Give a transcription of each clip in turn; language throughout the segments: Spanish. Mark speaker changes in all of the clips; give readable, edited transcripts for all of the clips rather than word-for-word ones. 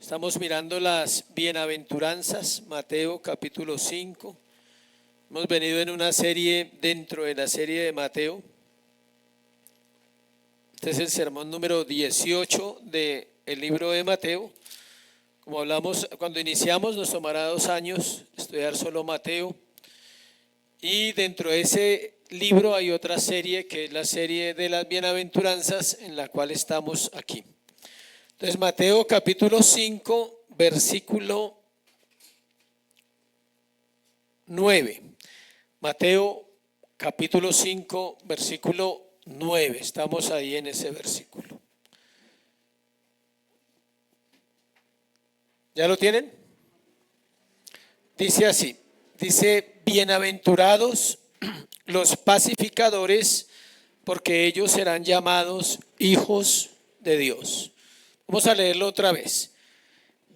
Speaker 1: Estamos mirando las bienaventuranzas, Mateo capítulo 5. Hemos venido en una serie dentro de la serie de Mateo. Este es el sermón número 18 del libro de Mateo. Como hablamos, cuando iniciamos nos tomará 2 años estudiar solo Mateo. Y dentro de ese libro hay otra serie que es la serie de las bienaventuranzas en la cual estamos aquí. Entonces Mateo capítulo 5 versículo 9. Mateo capítulo 5 versículo 9. Estamos ahí en ese versículo. ¿Ya lo tienen? Dice así, bienaventurados los pacificadores, porque ellos serán llamados hijos de Dios. Vamos a leerlo otra vez.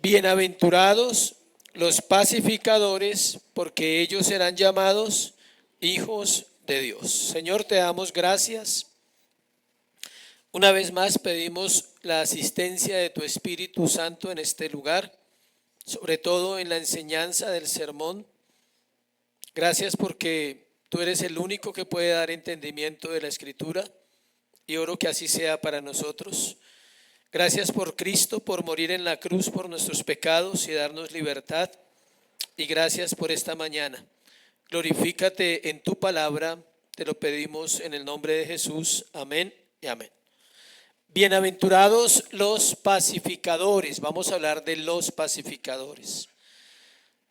Speaker 1: Bienaventurados los pacificadores, porque ellos serán llamados hijos de Dios. Señor, te damos gracias. Una vez más pedimos la asistencia de tu Espíritu Santo en este lugar, sobre todo en la enseñanza del sermón. Gracias porque tú eres el único que puede dar entendimiento de la Escritura, y oro que así sea para nosotros. Gracias por Cristo, por morir en la cruz por nuestros pecados y darnos libertad. Y gracias por esta mañana. Glorifícate en tu palabra, te lo pedimos en el nombre de Jesús. Amén y amén. Bienaventurados los pacificadores. Vamos a hablar de los pacificadores.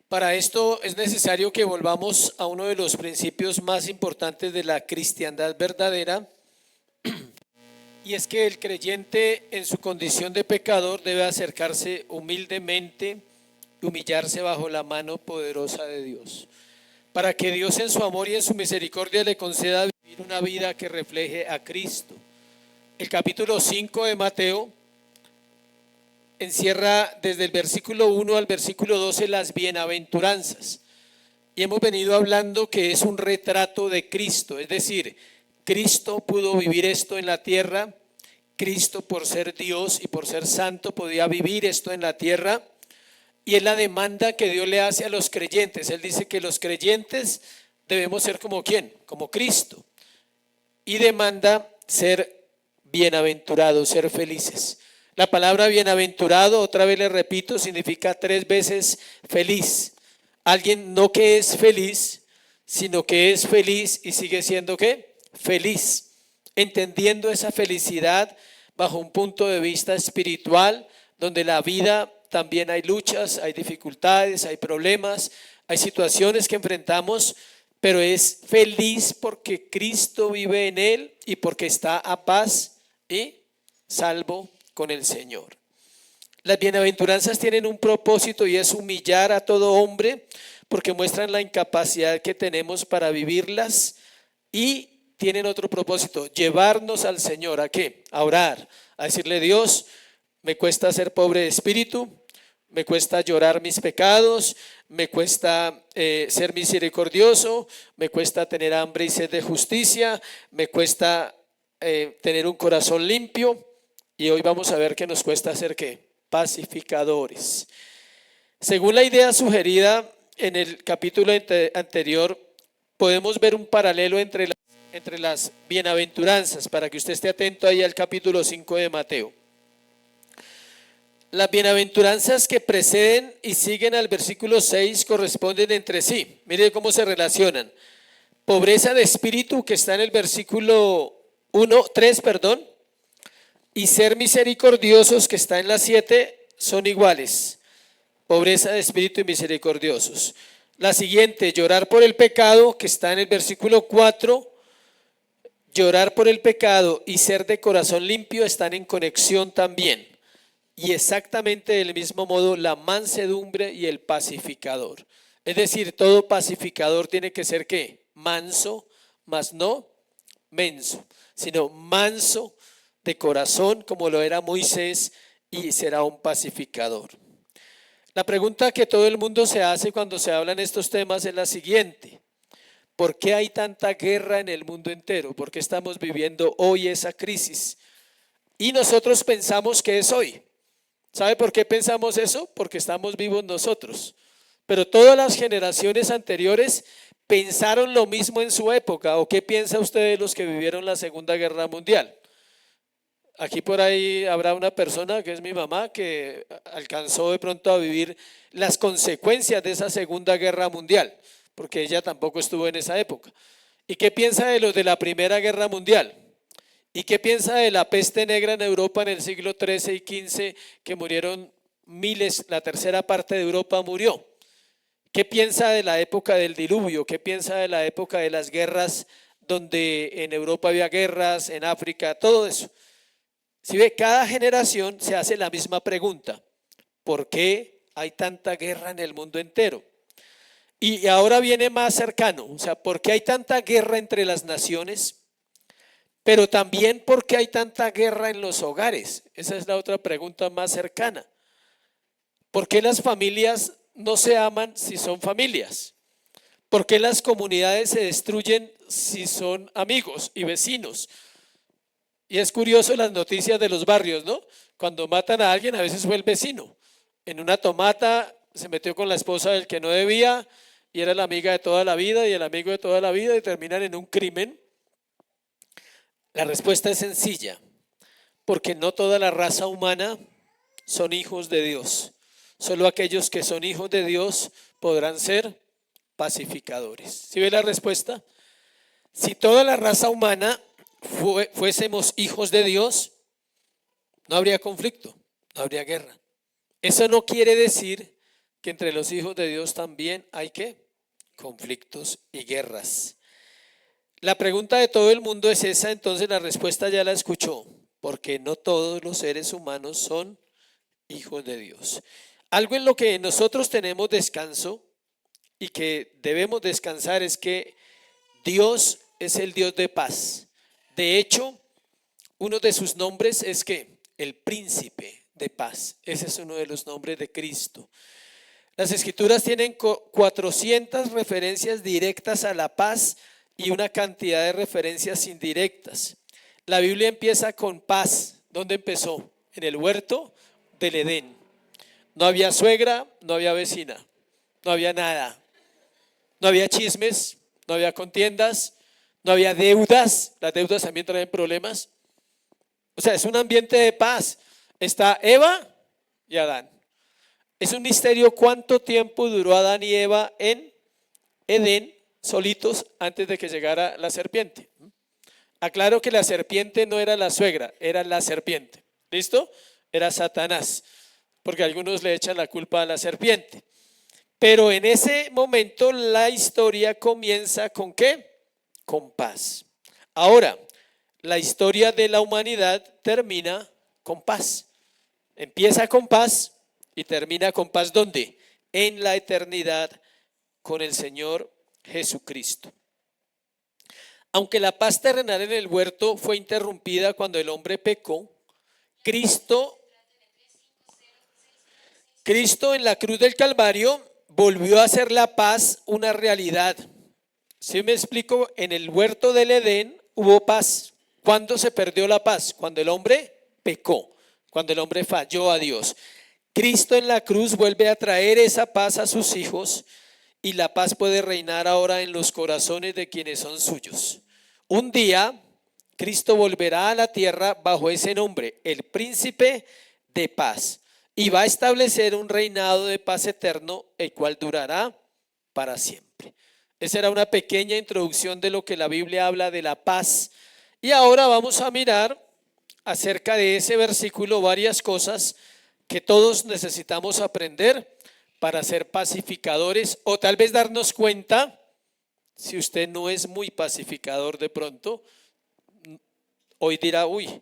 Speaker 1: Para esto es necesario que volvamos a uno de los principios más importantes de la cristiandad verdadera. Y es que el creyente en su condición de pecador debe acercarse humildemente y humillarse bajo la mano poderosa de Dios, para que Dios en su amor y en su misericordia le conceda vivir una vida que refleje a Cristo. El capítulo 5 de Mateo encierra desde el versículo 1 al versículo 12 las bienaventuranzas. Y hemos venido hablando que es un retrato de Cristo, es decir, Cristo pudo vivir esto en la tierra. Cristo, por ser Dios y por ser santo, podía vivir esto en la tierra. Y es la demanda que Dios le hace a los creyentes. Él dice que los creyentes debemos ser como ¿quién? Como Cristo. Y demanda ser bienaventurados, ser felices. La palabra bienaventurado, otra vez le repito, significa 3 veces feliz. Alguien no que es feliz, sino que es feliz y sigue siendo ¿qué? Feliz, entendiendo esa felicidad bajo un punto de vista espiritual, donde la vida también hay luchas, hay dificultades, hay problemas, hay situaciones que enfrentamos, pero es feliz porque Cristo vive en él y porque está a paz y salvo con el Señor. Las bienaventuranzas tienen un propósito y es humillar a todo hombre, porque muestran la incapacidad que tenemos para vivirlas, y tienen otro propósito, llevarnos al Señor. ¿A qué? A orar, a decirle: Dios, me cuesta ser pobre de espíritu, me cuesta llorar mis pecados, me cuesta ser misericordioso, me cuesta tener hambre y sed de justicia, me cuesta tener un corazón limpio. Y hoy vamos a ver que nos cuesta ser ¿qué? Pacificadores. Según la idea sugerida en el capítulo anterior, podemos ver un paralelo entre las bienaventuranzas, para que usted esté atento ahí al capítulo 5 de Mateo. Las bienaventuranzas que preceden y siguen al versículo 6 corresponden entre sí. Mire cómo se relacionan. Pobreza de espíritu, que está en el versículo 3, y ser misericordiosos, que está en la 7, son iguales. Pobreza de espíritu y misericordiosos. La siguiente, llorar por el pecado, que está en el versículo 4, llorar por el pecado y ser de corazón limpio están en conexión también. Y exactamente del mismo modo la mansedumbre y el pacificador. Es decir, todo pacificador tiene que ser ¿qué? Manso, mas no menso, sino manso de corazón, como lo era Moisés, y será un pacificador. La pregunta que todo el mundo se hace cuando se hablan estos temas es la siguiente: ¿por qué hay tanta guerra en el mundo entero? ¿Por qué estamos viviendo hoy esa crisis? Y nosotros pensamos que es hoy. ¿Sabe por qué pensamos eso? Porque estamos vivos nosotros. Pero todas las generaciones anteriores pensaron lo mismo en su época. ¿O qué piensa usted de los que vivieron la Segunda Guerra Mundial? Aquí por ahí habrá una persona que es mi mamá que alcanzó de pronto a vivir las consecuencias de esa Segunda Guerra Mundial, porque ella tampoco estuvo en esa época. ¿Y qué piensa de los de la Primera Guerra Mundial? ¿Y qué piensa de la peste negra en Europa en el siglo XIII y XV, que murieron miles, la tercera parte de Europa murió? ¿Qué piensa de la época del diluvio? ¿Qué piensa de la época de las guerras, donde en Europa había guerras, en África, todo eso? Si ve, cada generación se hace la misma pregunta: ¿por qué hay tanta guerra en el mundo entero? Y ahora viene más cercano, o sea, ¿por qué hay tanta guerra entre las naciones? Pero también, ¿por qué hay tanta guerra en los hogares? Esa es la otra pregunta más cercana. ¿Por qué las familias no se aman si son familias? ¿Por qué las comunidades se destruyen si son amigos y vecinos? Y es curioso las noticias de los barrios, ¿no? Cuando matan a alguien, a veces fue el vecino. En una tomata se metió con la esposa del que no debía y era la amiga de toda la vida y el amigo de toda la vida, y terminan en un crimen. La respuesta es sencilla: porque no toda la raza humana son hijos de Dios. Solo aquellos que son hijos de Dios podrán ser pacificadores. ¿Sí ve la respuesta? Si toda la raza humana fuésemos hijos de Dios, no habría conflicto, no habría guerra. Eso no quiere decir que entre los hijos de Dios también hay conflictos y guerras. La pregunta de todo el mundo es esa, entonces la respuesta ya la escuchó: porque no todos los seres humanos son hijos de Dios. Algo en lo que nosotros tenemos descanso y que debemos descansar es que Dios es el Dios de paz. De hecho, uno de sus nombres es que el príncipe de paz. Ese es uno de los nombres de Cristo. Las escrituras tienen 400 referencias directas a la paz y una cantidad de referencias indirectas. La Biblia empieza con paz. ¿Dónde empezó? En el huerto del Edén. No había suegra, no había vecina, no había nada. No había chismes, no había contiendas, no había deudas. Las deudas también traen problemas. O sea, es un ambiente de paz. Está Eva y Adán. Es un misterio cuánto tiempo duró Adán y Eva en Edén solitos antes de que llegara la serpiente. Aclaro que la serpiente no era la suegra, era la serpiente. ¿Listo? Era Satanás, porque algunos le echan la culpa a la serpiente. Pero en ese momento la historia comienza ¿con qué? Con paz. Ahora, la historia de la humanidad termina con paz. Empieza con paz y termina con paz. ¿Dónde? En la eternidad con el Señor Jesucristo. Aunque la paz terrenal en el huerto fue interrumpida cuando el hombre pecó, Cristo en la cruz del Calvario volvió a hacer la paz una realidad. ¿Sí me explico? En el huerto del Edén hubo paz. ¿Cuándo se perdió la paz? Cuando el hombre pecó, cuando el hombre falló a Dios. Cristo en la cruz vuelve a traer esa paz a sus hijos, y la paz puede reinar ahora en los corazones de quienes son suyos. Un día Cristo volverá a la tierra bajo ese nombre, el príncipe de paz, y va a establecer un reinado de paz eterno, el cual durará para siempre. Esa era una pequeña introducción de lo que la Biblia habla de la paz. Y ahora vamos a mirar acerca de ese versículo varias cosas que todos necesitamos aprender para ser pacificadores, o tal vez darnos cuenta, si usted no es muy pacificador de pronto, hoy dirá: uy,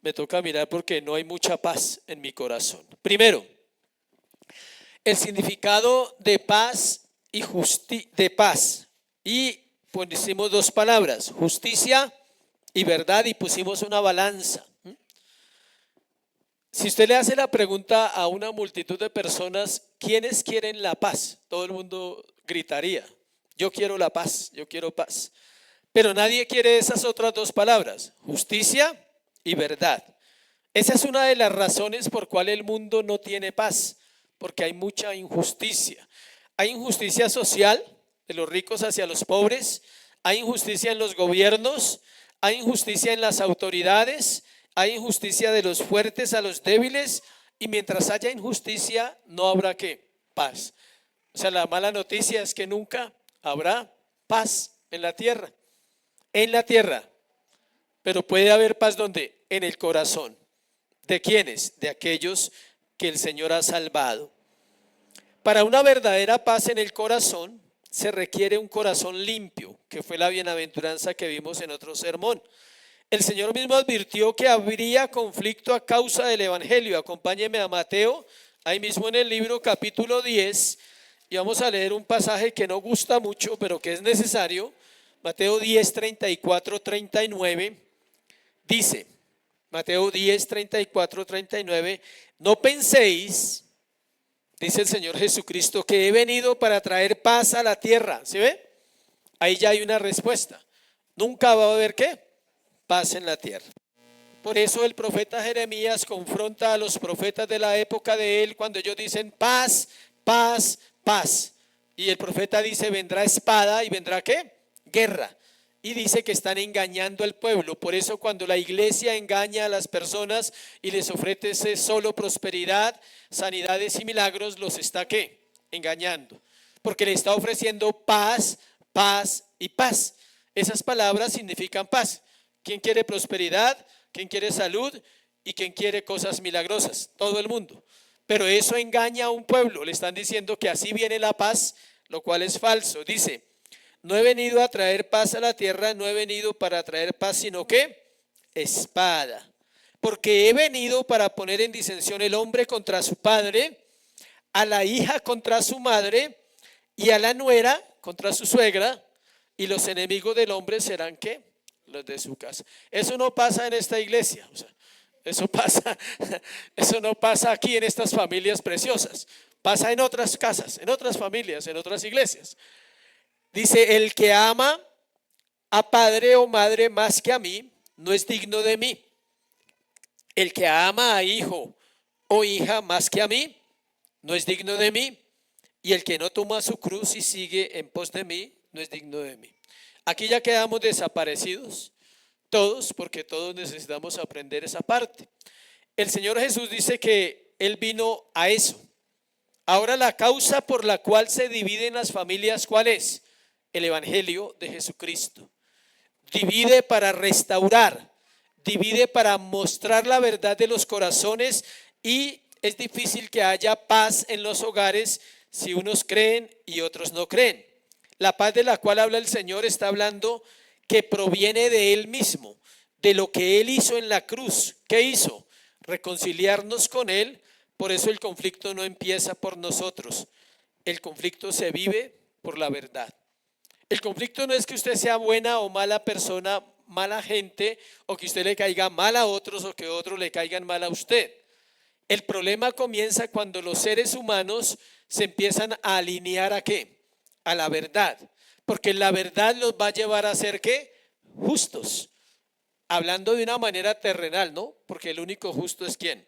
Speaker 1: me toca mirar porque no hay mucha paz en mi corazón. Primero, el significado de paz y de paz. Y pusimos dos palabras: justicia y verdad, y pusimos una balanza. Si usted le hace la pregunta a una multitud de personas, ¿quiénes quieren la paz? Todo el mundo gritaría: yo quiero la paz, yo quiero paz. Pero nadie quiere esas otras dos palabras, justicia y verdad. Esa es una de las razones por cual el mundo no tiene paz, porque hay mucha injusticia. Hay injusticia social de los ricos hacia los pobres, hay injusticia en los gobiernos, hay injusticia en las autoridades, hay injusticia de los fuertes a los débiles, y mientras haya injusticia no habrá ¿qué? Paz. O sea, la mala noticia es que nunca habrá paz en la tierra. En la tierra. Pero puede haber paz ¿dónde? En el corazón. ¿De quiénes? De aquellos que el Señor ha salvado. Para una verdadera paz en el corazón se requiere un corazón limpio, que fue la bienaventuranza que vimos en otro sermón. El Señor mismo advirtió que habría conflicto a causa del Evangelio. Acompáñeme a Mateo, ahí mismo en el libro capítulo 10, y vamos a leer un pasaje que no gusta mucho, pero que es necesario. Mateo 10, 34, 39, dice, Mateo 10, 34, 39, no penséis, dice el Señor Jesucristo, que he venido para traer paz a la tierra. ¿Sí ve? Ahí ya hay una respuesta. Nunca va a haber ¿qué? Paz en la tierra. Por eso el profeta Jeremías confronta a los profetas de la época de él cuando ellos dicen paz, paz, paz. Y el profeta dice vendrá espada y vendrá ¿qué? Guerra. Y dice que están engañando al pueblo. Por eso cuando la iglesia engaña a las personas y les ofrece solo prosperidad, sanidades y milagros, los está ¿qué? Engañando. Porque le está ofreciendo paz, paz y paz. Esas palabras significan paz. ¿Quién quiere prosperidad? ¿Quién quiere salud? ¿Y quién quiere cosas milagrosas? Todo el mundo. Pero eso engaña a un pueblo. Le están diciendo que así viene la paz, lo cual es falso. Dice, no he venido a traer paz a la tierra, no he venido para traer paz, sino que espada. Porque he venido para poner en disensión el hombre contra su padre, a la hija contra su madre y a la nuera contra su suegra, y los enemigos del hombre serán ¿qué? Los de su casa. Eso no pasa en esta iglesia, o sea, eso no pasa aquí en estas familias preciosas, pasa en otras casas, en otras familias, en otras iglesias. Dice, el que ama a padre o madre más que a mí, no es digno de mí. El que ama a hijo o hija más que a mí, no es digno de mí. Y el que no toma su cruz y sigue en pos de mí, no es digno de mí. Aquí ya quedamos desaparecidos, todos, porque todos necesitamos aprender esa parte. El Señor Jesús dice que Él vino a eso. Ahora la causa por la cual se dividen las familias, ¿cuál es? El Evangelio de Jesucristo. Divide para restaurar, divide para mostrar la verdad de los corazones, y es difícil que haya paz en los hogares si unos creen y otros no creen. La paz de la cual habla el Señor está hablando que proviene de Él mismo, de lo que Él hizo en la cruz. ¿Qué hizo? Reconciliarnos con Él. Por eso el conflicto no empieza por nosotros. El conflicto se vive por la verdad. El conflicto no es que usted sea buena o mala persona, mala gente, o que usted le caiga mal a otros o que otros le caigan mal a usted. El problema comienza cuando los seres humanos se empiezan a alinear ¿a qué? A la verdad. Porque la verdad los va a llevar a ser ¿qué? Justos. Hablando de una manera terrenal, ¿no? Porque el único justo es ¿quién?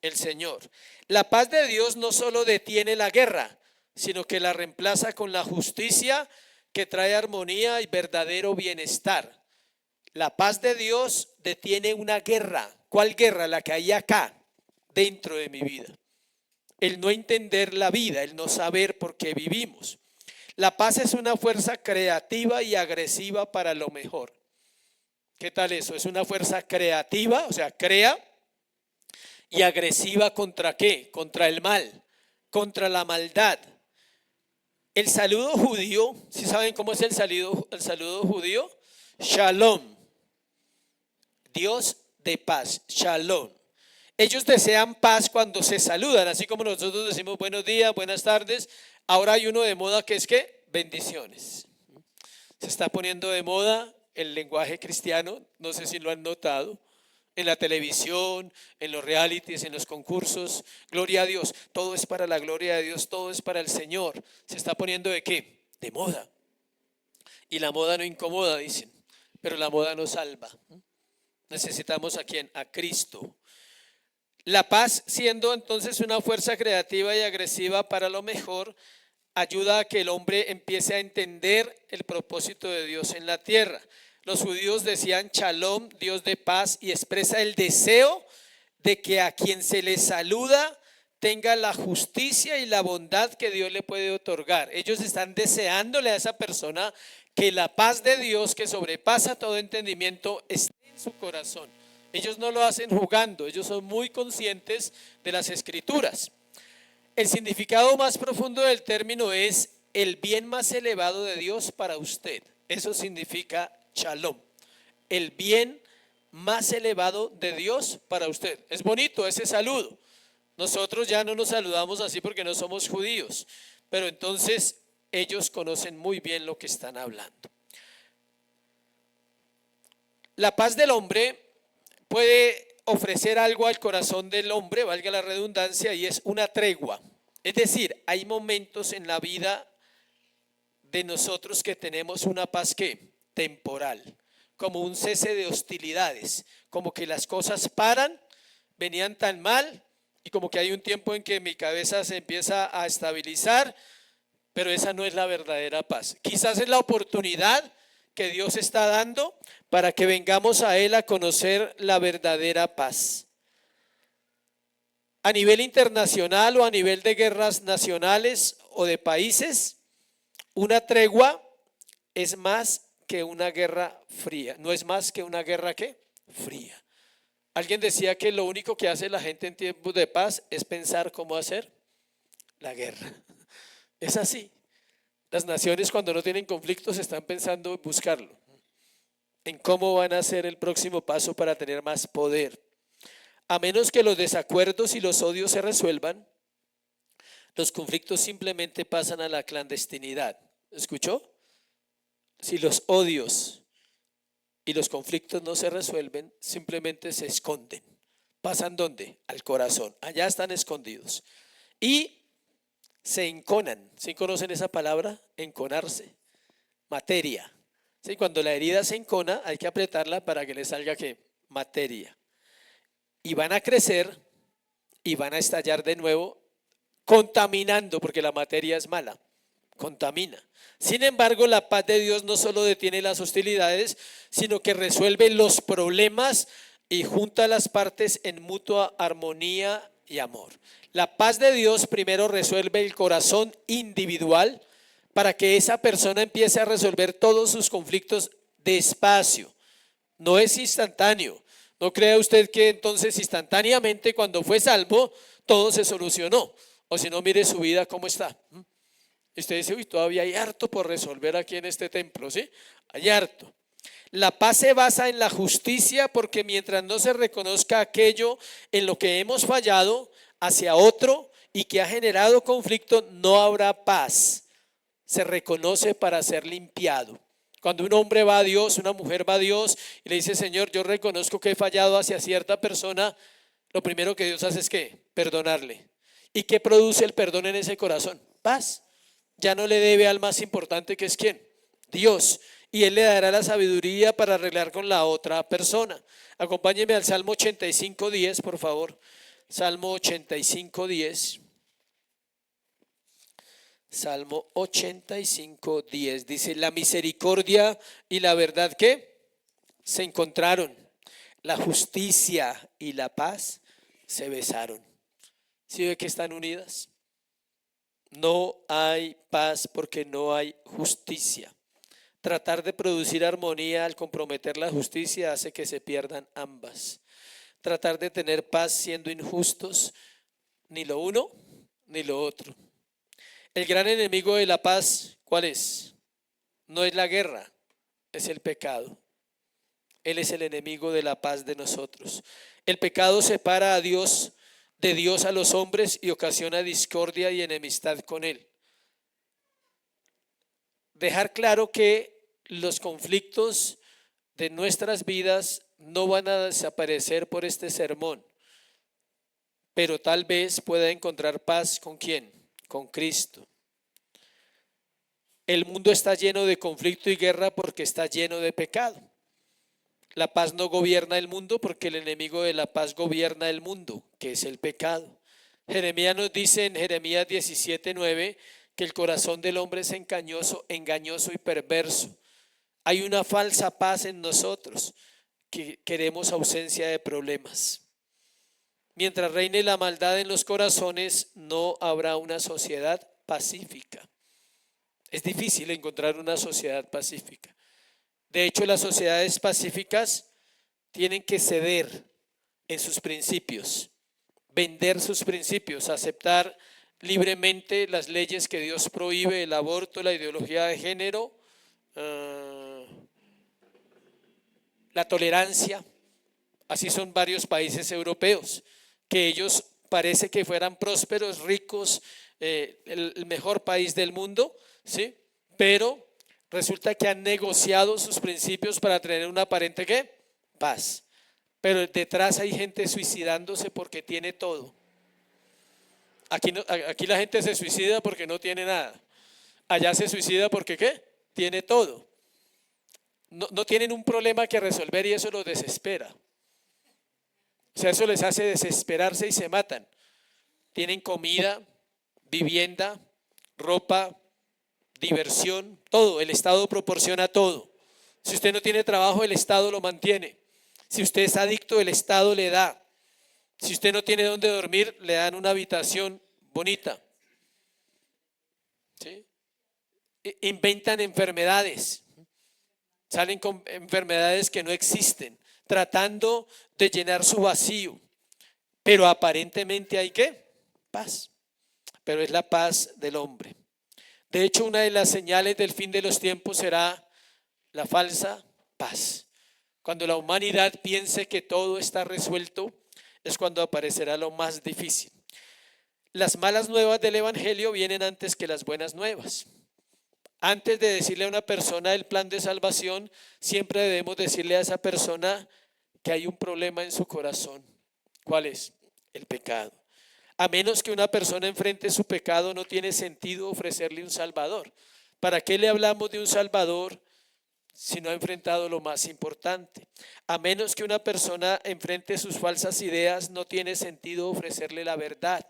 Speaker 1: El Señor. La paz de Dios no solo detiene la guerra, sino que la reemplaza con la justicia que trae armonía y verdadero bienestar. La paz de Dios detiene una guerra. ¿Cuál guerra? La que hay acá, dentro de mi vida. El no entender la vida, el no saber por qué vivimos. La paz es una fuerza creativa y agresiva para lo mejor. ¿Qué tal eso? Es una fuerza creativa, o sea, crea, y agresiva ¿contra qué? Contra el mal, contra la maldad. El saludo judío, ¿sí saben cómo es el saludo judío? Shalom, Dios de paz, shalom. Ellos desean paz cuando se saludan, así como nosotros decimos buenos días, buenas tardes. Ahora hay uno de moda que es ¿qué? Bendiciones. Se está poniendo de moda el lenguaje cristiano, no sé si lo han notado, en la televisión, en los realities, en los concursos. Gloria a Dios, todo es para la gloria de Dios, todo es para el Señor. Se está poniendo ¿de qué? De moda. Y la moda no incomoda, dicen, pero la moda no salva. Necesitamos ¿a quién? A Cristo. La paz, siendo entonces una fuerza creativa y agresiva para lo mejor, ayuda a que el hombre empiece a entender el propósito de Dios en la tierra. Los judíos decían Shalom, Dios de paz, y expresa el deseo de que a quien se le saluda tenga la justicia y la bondad que Dios le puede otorgar. Ellos están deseándole a esa persona que la paz de Dios, que sobrepasa todo entendimiento, esté en su corazón. Ellos no lo hacen jugando, ellos son muy conscientes de las escrituras. El significado más profundo del término es el bien más elevado de Dios para usted. Eso significa Shalom, el bien más elevado de Dios para usted. Es bonito ese saludo. Nosotros ya no nos saludamos así porque no somos judíos, pero entonces ellos conocen muy bien lo que están hablando. La paz del hombre puede ofrecer algo al corazón del hombre, valga la redundancia, y es una tregua. Es decir, hay momentos en la vida de nosotros que tenemos una paz que temporal, como un cese de hostilidades, como que las cosas paran, venían tan mal y como que hay un tiempo en que mi cabeza se empieza a estabilizar, pero esa no es la verdadera paz. Quizás es la oportunidad que Dios está dando para que vengamos a Él a conocer la verdadera paz. A nivel internacional o a nivel de guerras nacionales o de países, una tregua es más que una guerra fría. No es más que una guerra ¿qué? Fría. Alguien decía que lo único que hace la gente en tiempos de paz es pensar cómo hacer la guerra. Es así. Las naciones cuando no tienen conflictos están pensando en buscarlo, en cómo van a hacer el próximo paso para tener más poder. A menos que los desacuerdos y los odios se resuelvan, los conflictos simplemente pasan a la clandestinidad. ¿Escuchó? Si los odios y los conflictos no se resuelven, simplemente se esconden. ¿Pasan dónde? Al corazón. Allá están escondidos. Y se enconan. ¿Sí conocen esa palabra? Enconarse. Materia. ¿Sí? Cuando la herida se encona, hay que apretarla para que le salga ¿qué? Materia. Y van a crecer y van a estallar de nuevo, contaminando, porque la materia es mala, contamina. Sin embargo, la paz de Dios no solo detiene las hostilidades, sino que resuelve los problemas y junta las partes en mutua armonía y amor. La paz de Dios primero resuelve el corazón individual para que esa persona empiece a resolver todos sus conflictos despacio. No es instantáneo. No crea usted que entonces instantáneamente cuando fue salvo todo se solucionó. O si no, mire su vida cómo está. Y usted dice, uy, todavía hay harto por resolver aquí en este templo, ¿sí? Hay harto. La paz se basa en la justicia porque mientras no se reconozca aquello en lo que hemos fallado hacia otro y que ha generado conflicto, no habrá paz. Se reconoce para ser limpiado. Cuando un hombre va a Dios, una mujer va a Dios y le dice, Señor, yo reconozco que he fallado hacia cierta persona, lo primero que Dios hace es ¿qué? Perdonarle. ¿Y qué produce el perdón en ese corazón? Paz. Ya no le debe al más importante, que es ¿quién? Dios. Y Él le dará la sabiduría para arreglar con la otra persona. Acompáñeme al Salmo 85:10, por favor. Salmo 85:10. Salmo 85:10 dice, la misericordia y la verdad ¿qué? Se encontraron, la justicia y la paz se besaron. ¿Sí ve que están unidas? No hay paz porque no hay justicia. Tratar de producir armonía al comprometer la justicia hace que se pierdan ambas. Tratar de tener paz siendo injustos, ni lo uno ni lo otro. El gran enemigo de la paz, ¿cuál es? No es la guerra, es el pecado. Él es el enemigo de la paz de nosotros. El pecado separa a Dios de Dios a los hombres y ocasiona discordia y enemistad con Él. Dejar claro que los conflictos de nuestras vidas no van a desaparecer por este sermón, pero tal vez pueda encontrar paz ¿con quién? Con Cristo. El mundo está lleno de conflicto y guerra porque está lleno de pecado. La paz no gobierna el mundo porque el enemigo de la paz gobierna el mundo, que es el pecado. Jeremías nos dice en Jeremías 17:9 que el corazón del hombre es engañoso y perverso. Hay una falsa paz en nosotros, que queremos ausencia de problemas. Mientras reine la maldad en los corazones, no habrá una sociedad pacífica. Es difícil encontrar una sociedad pacífica. De hecho, las sociedades pacíficas tienen que ceder en sus principios, vender sus principios, aceptar libremente las leyes que Dios prohíbe, el aborto, la ideología de género, la tolerancia. Así son varios países europeos, que ellos parece que fueran prósperos, ricos, el mejor país del mundo, ¿sí? Pero resulta que han negociado sus principios para tener una aparente ¿qué? Paz. Pero detrás hay gente suicidándose porque tiene todo. Aquí la gente se suicida porque no tiene nada. Allá se suicida porque ¿qué? Tiene todo. No tienen un problema que resolver y eso los desespera. O sea, eso les hace desesperarse y se matan. Tienen comida, vivienda, ropa, diversión, todo. El Estado proporciona todo. Si usted no tiene trabajo, el Estado lo mantiene. Si usted es adicto, el Estado le da. Si usted no tiene dónde dormir, le dan una habitación bonita. ¿Sí? Inventan enfermedades. Salen con enfermedades que no existen, tratando de llenar su vacío. Pero aparentemente hay ¿qué? Paz. Pero es la paz del hombre. De hecho, una de las señales del fin de los tiempos será la falsa paz. Cuando la humanidad piense que todo está resuelto, es cuando aparecerá lo más difícil. Las malas nuevas del evangelio vienen antes que las buenas nuevas. Antes de decirle a una persona el plan de salvación, siempre debemos decirle a esa persona que hay un problema en su corazón. ¿Cuál es? El pecado. A menos que una persona enfrente su pecado, no tiene sentido ofrecerle un salvador. ¿Para qué le hablamos de un salvador si no ha enfrentado lo más importante? A menos que una persona enfrente sus falsas ideas, no tiene sentido ofrecerle la verdad.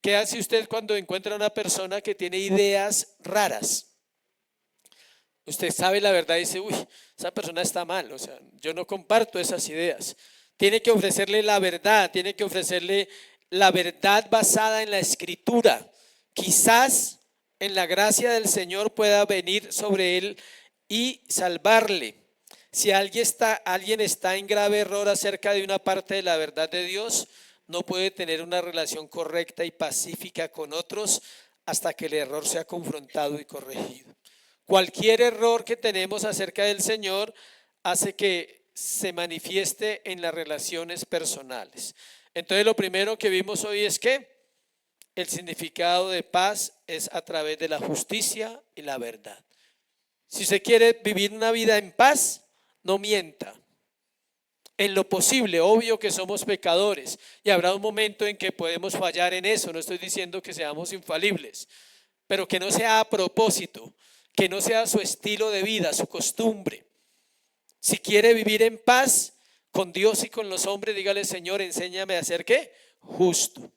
Speaker 1: ¿Qué hace usted cuando encuentra una persona que tiene ideas raras? Usted sabe la verdad y dice, uy, esa persona está mal, o sea, yo no comparto esas ideas. Tiene que ofrecerle la verdad, tiene que ofrecerle la verdad basada en la Escritura. Quizás en la gracia del Señor pueda venir sobre él y salvarle. Si alguien está en grave error acerca de una parte de la verdad de Dios, no puede tener una relación correcta y pacífica con otros hasta que el error sea confrontado y corregido. Cualquier error que tenemos acerca del Señor hace que se manifieste en las relaciones personales. Entonces lo primero que vimos hoy es que el significado de paz es a través de la justicia y la verdad. Si se quiere vivir una vida en paz, no mienta. En lo posible, obvio que somos pecadores y habrá un momento en que podemos fallar en eso. No estoy diciendo que seamos infalibles, pero que no sea a propósito, que no sea su estilo de vida, su costumbre. Si quiere vivir en paz con Dios y con los hombres, dígale, Señor, enséñame a ser ¿qué? Justo.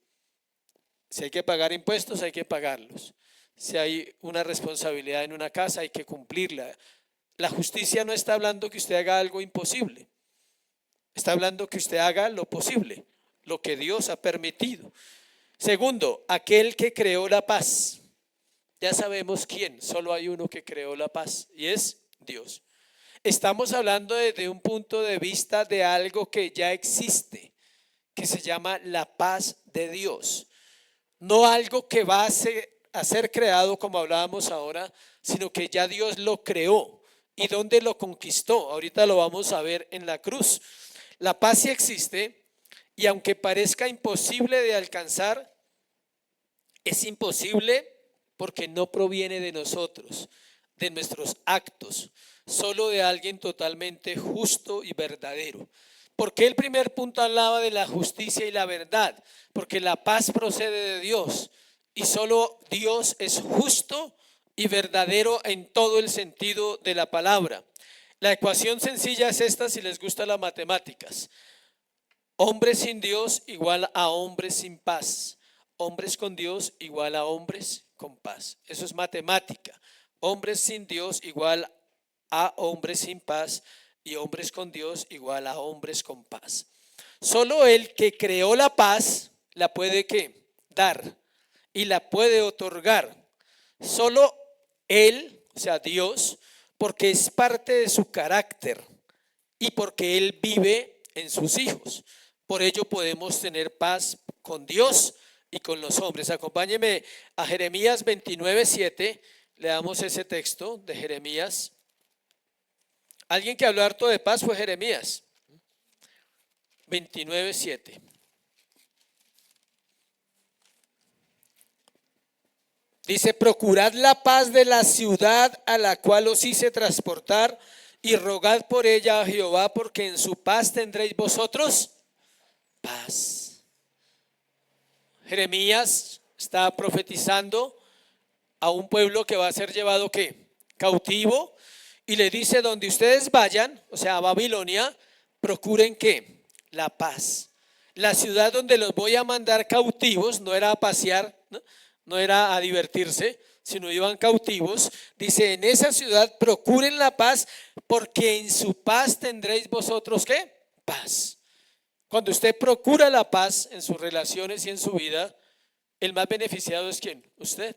Speaker 1: Si hay que pagar impuestos, hay que pagarlos. Si hay una responsabilidad en una casa, hay que cumplirla. La justicia no está hablando que usted haga algo imposible. Está hablando que usted haga lo posible, lo que Dios ha permitido. Segundo, aquel que creó la paz. Ya sabemos quién, solo hay uno que creó la paz y es Dios. Estamos hablando desde un punto de vista de algo que ya existe, que se llama la paz de Dios. No algo que va a ser creado como hablábamos ahora, sino que ya Dios lo creó. ¿Y dónde lo conquistó? Ahorita lo vamos a ver en la cruz. La paz sí existe y aunque parezca imposible de alcanzar, es imposible porque no proviene de nosotros, de nuestros actos, solo de alguien totalmente justo y verdadero. ¿Por qué el primer punto hablaba de la justicia y la verdad? Porque la paz procede de Dios y solo Dios es justo y verdadero en todo el sentido de la palabra. La ecuación sencilla es esta si les gustan las matemáticas. Hombres sin Dios igual a hombres sin paz. Hombres con Dios igual a hombres con paz. Eso es matemática. Hombres sin Dios igual a hombres sin paz y hombres con Dios igual a hombres con paz. Solo el que creó la paz la puede ¿qué? Dar y la puede otorgar. Solo Él, o sea Dios, porque es parte de su carácter y porque Él vive en sus hijos. Por ello podemos tener paz con Dios y con los hombres. Acompáñeme a Jeremías 29:7. Leamos ese texto de Jeremías. Alguien que habló harto de paz fue Jeremías. 29:7. Dice: procurad la paz de la ciudad a la cual os hice transportar y rogad por ella a Jehová, porque en su paz tendréis vosotros paz. Jeremías está profetizando a un pueblo que va a ser llevado ¿qué? Cautivo, y le dice: donde ustedes vayan, o sea, a Babilonia, procuren ¿qué? La paz. La ciudad donde los voy a mandar cautivos no era a pasear, no era a divertirse, sino iban cautivos. Dice: en esa ciudad procuren la paz, porque en su paz tendréis vosotros ¿qué? Paz. Cuando usted procura la paz en sus relaciones y en su vida, el más beneficiado es ¿quién? Usted.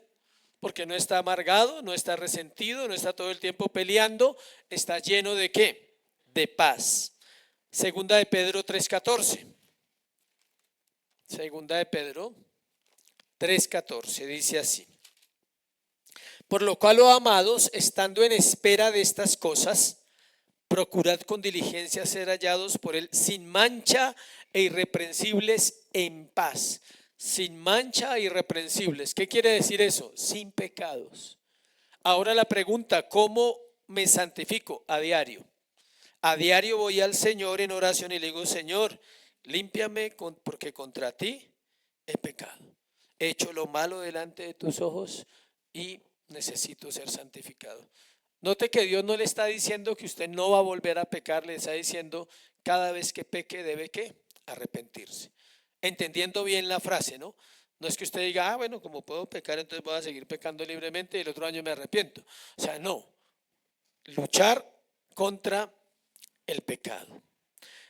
Speaker 1: Porque no está amargado, no está resentido, no está todo el tiempo peleando, está lleno de ¿qué? De paz. Segunda de Pedro 3:14. Segunda de Pedro 3:14 dice así: por lo cual, oh amados, estando en espera de estas cosas, procurad con diligencia ser hallados por Él sin mancha e irreprensibles en paz. Sin mancha e irreprensibles. ¿Qué quiere decir eso? Sin pecados. Ahora la pregunta: ¿cómo me santifico? A diario. A diario voy al Señor en oración y le digo: Señor, límpiame porque contra ti he pecado. He hecho lo malo delante de tus ojos y necesito ser santificado. Note que Dios no le está diciendo que usted no va a volver a pecar, le está diciendo: cada vez que peque debe ¿qué? Arrepentirse. Entendiendo bien la frase, ¿no? No es que usted diga: bueno, como puedo pecar, entonces voy a seguir pecando libremente y el otro año me arrepiento. O sea, no. Luchar contra el pecado.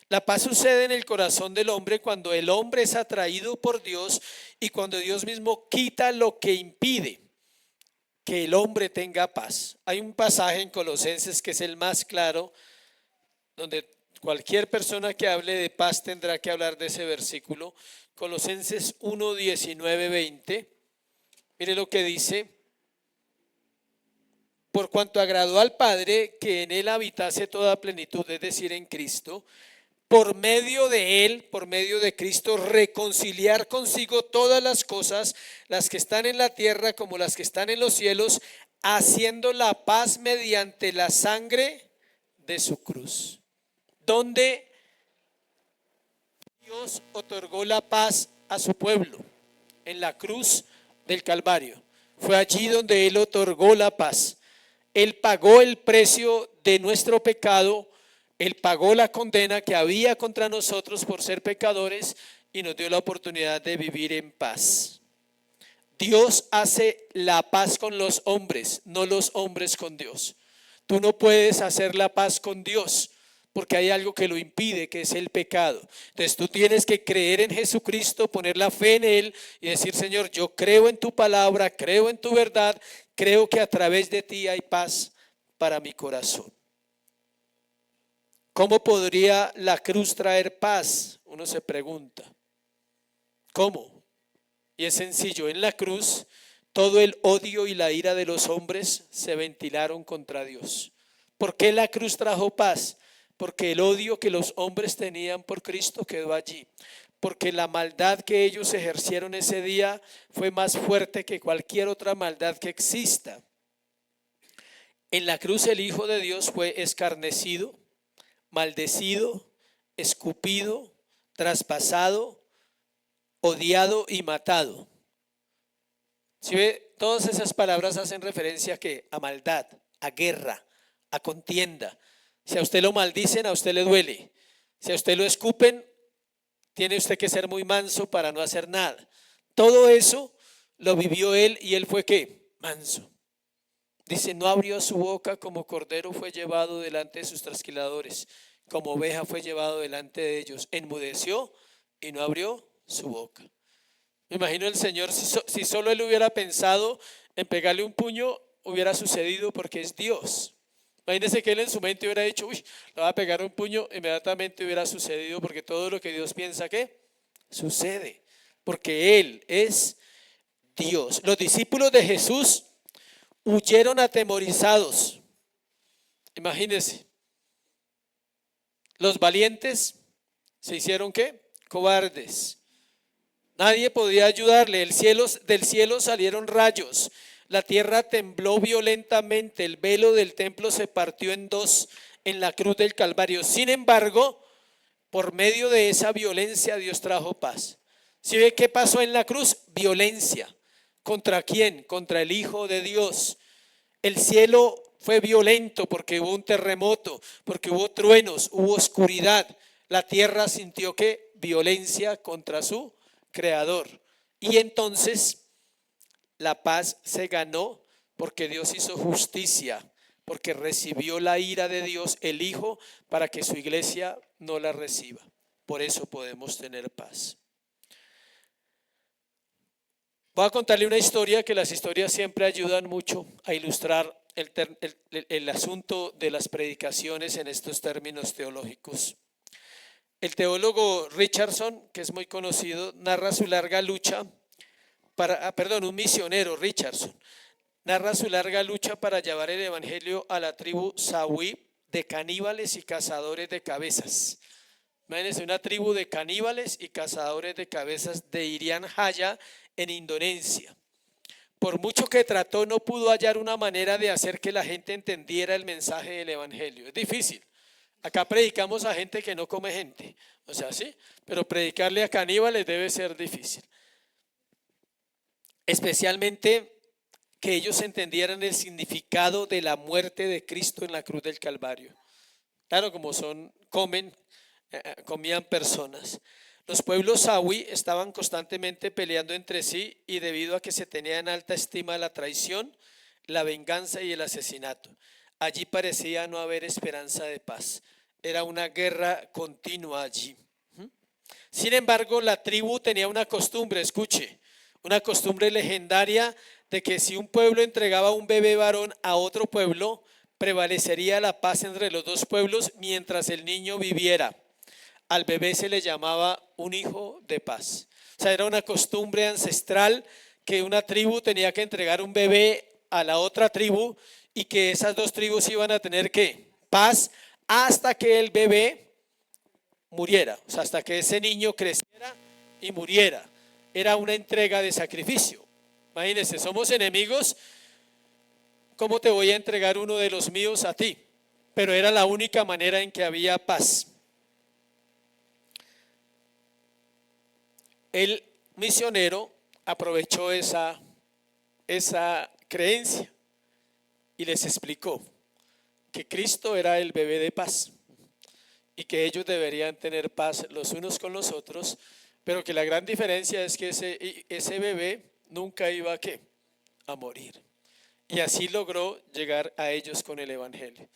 Speaker 1: La paz sucede en el corazón del hombre cuando el hombre es atraído por Dios y cuando Dios mismo quita lo que impide que el hombre tenga paz. Hay un pasaje en Colosenses que es el más claro, donde cualquier persona que hable de paz tendrá que hablar de ese versículo. Colosenses 1, 19, 20. Mire lo que dice: por cuanto agradó al Padre que en él habitase toda plenitud, es decir, en Cristo, por medio de él, por medio de Cristo, reconciliar consigo todas las cosas, las que están en la tierra como las que están en los cielos, haciendo la paz mediante la sangre de su cruz. Donde Dios otorgó la paz a su pueblo, en la cruz del Calvario. Fue allí donde Él otorgó la paz. Él pagó el precio de nuestro pecado. Él pagó la condena que había contra nosotros por ser pecadores y nos dio la oportunidad de vivir en paz. Dios hace la paz con los hombres, no los hombres con Dios. Tú no puedes hacer la paz con Dios porque hay algo que lo impide, que es el pecado. Entonces tú tienes que creer en Jesucristo, poner la fe en Él y decir: Señor, yo creo en tu palabra, creo en tu verdad, creo que a través de ti hay paz para mi corazón. ¿Cómo podría la cruz traer paz? Uno se pregunta. ¿Cómo? Y es sencillo: en la cruz todo el odio y la ira de los hombres se ventilaron contra Dios. ¿Por qué la cruz trajo paz? Porque el odio que los hombres tenían por Cristo quedó allí. Porque la maldad que ellos ejercieron ese día fue más fuerte que cualquier otra maldad que exista. En la cruz el Hijo de Dios fue escarnecido, maldecido, escupido, traspasado, odiado y matado. Si ve, todas esas palabras hacen referencia a ¿qué? A maldad, a guerra, a contienda. Si a usted lo maldicen, a usted le duele. Si a usted lo escupen, tiene usted que ser muy manso para no hacer nada. Todo eso lo vivió él y él fue ¿qué? Manso. Dice, no abrió su boca, como cordero fue llevado delante de sus trasquiladores, como oveja fue llevado delante de ellos. Enmudeció y no abrió su boca. Me imagino el Señor, si solo él hubiera pensado en pegarle un puño, hubiera sucedido porque es Dios. Imagínese que él en su mente hubiera dicho, uy, le va a pegar un puño, inmediatamente hubiera sucedido, porque todo lo que Dios piensa, ¿qué? Sucede, porque Él es Dios. Los discípulos de Jesús huyeron atemorizados. Imagínense, los valientes se hicieron ¿qué? Cobardes. Nadie podía ayudarle. Del cielo salieron rayos. La tierra tembló violentamente. El velo del templo se partió en dos en la cruz del Calvario. Sin embargo, por medio de esa violencia Dios trajo paz. ¿Sí ve qué pasó en la cruz? Violencia. ¿Contra quién? Contra el Hijo de Dios. El cielo fue violento porque hubo un terremoto, porque hubo truenos, hubo oscuridad. La tierra sintió que violencia contra su Creador. Y entonces la paz se ganó porque Dios hizo justicia, porque recibió la ira de Dios, el Hijo, para que su iglesia no la reciba. Por eso podemos tener paz. Voy a contarle una historia, que las historias siempre ayudan mucho a ilustrar el asunto de las predicaciones en estos términos teológicos. El teólogo Richardson, que es muy conocido, narra su larga lucha un misionero, Richardson, narra su larga lucha para llevar el evangelio a la tribu Sawi de caníbales y cazadores de cabezas. Imagínense, una tribu de caníbales y cazadores de cabezas de Irian Jaya en Indonesia. Por mucho que trató, no pudo hallar una manera de hacer que la gente entendiera el mensaje del evangelio. Es difícil. Acá predicamos a gente que no come gente, o sea, sí, pero predicarle a caníbales debe ser difícil. Especialmente que ellos entendieran el significado de la muerte de Cristo en la cruz del Calvario. Claro, como comían personas. Los pueblos sawi estaban constantemente peleando entre sí, y debido a que se tenía en alta estima la traición, la venganza y el asesinato, allí parecía no haber esperanza de paz. Era una guerra continua allí. Sin embargo, la tribu tenía una costumbre, escuche, una costumbre legendaria de que si un pueblo entregaba un bebé varón a otro pueblo, prevalecería la paz entre los dos pueblos mientras el niño viviera. Al bebé se le llamaba un hijo de paz. O sea, era una costumbre ancestral que una tribu tenía que entregar un bebé a la otra tribu, y que esas dos tribus iban a tener ¿qué? Paz hasta que el bebé muriera, o sea, hasta que ese niño creciera y muriera. Era una entrega de sacrificio. Imagínense, somos enemigos, ¿cómo te voy a entregar uno de los míos a ti? Pero era la única manera en que había paz. El misionero aprovechó esa creencia y les explicó que Cristo era el bebé de paz y que ellos deberían tener paz los unos con los otros, pero que la gran diferencia es que ese bebé nunca iba a morir. Y así logró llegar a ellos con el evangelio